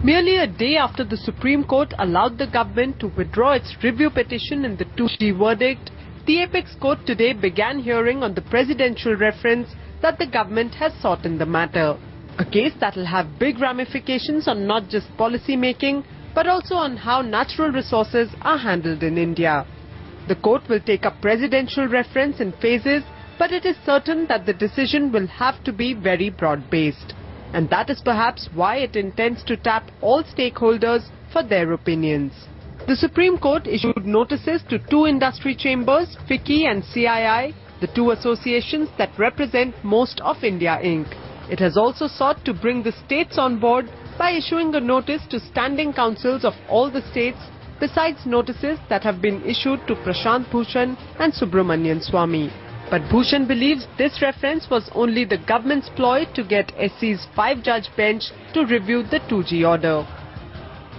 Merely a day after the Supreme Court allowed the government to withdraw its review petition in the 2G verdict, the Apex Court today began hearing on the presidential reference that the government has sought in the matter. A case that will have big ramifications on not just policy making, but also on how natural resources are handled in India. The court will take up presidential reference in phases, but it is certain that the decision will have to be very broad-based. And that is perhaps why it intends to tap all stakeholders for their opinions. The Supreme Court issued notices to two industry chambers, FICCI and CII, the two associations that represent most of India Inc. It has also sought to bring the states on board by issuing a notice to standing councils of all the states, besides notices that have been issued to Prashant Bhushan and Subramanian Swamy. But Bhushan believes this reference was only the government's ploy to get SC's 5-judge bench to review the 2G order.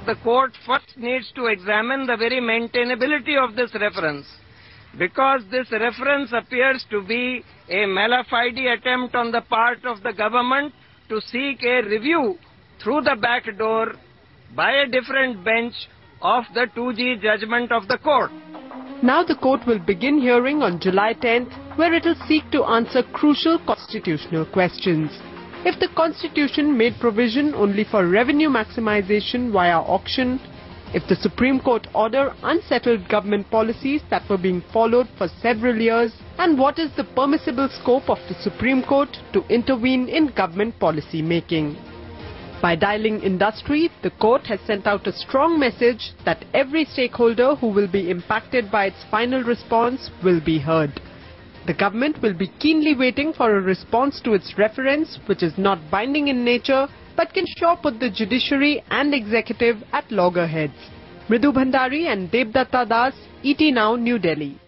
The court first needs to examine the very maintainability of this reference, because this reference appears to be a mala fide attempt on the part of the government to seek a review through the back door by a different bench of the 2G judgment of the court. Now the court will begin hearing on July 10th, where it will seek to answer crucial constitutional questions. If the Constitution made provision only for revenue maximization via auction, if the Supreme Court order unsettled government policies that were being followed for several years, and what is the permissible scope of the Supreme Court to intervene in government policy making. By dialing industry, the court has sent out a strong message that every stakeholder who will be impacted by its final response will be heard. The government will be keenly waiting for a response to its reference, which is not binding in nature, but can sure put the judiciary and executive at loggerheads. Mridhu Bhandari and Devdatta Das, ET Now, New Delhi.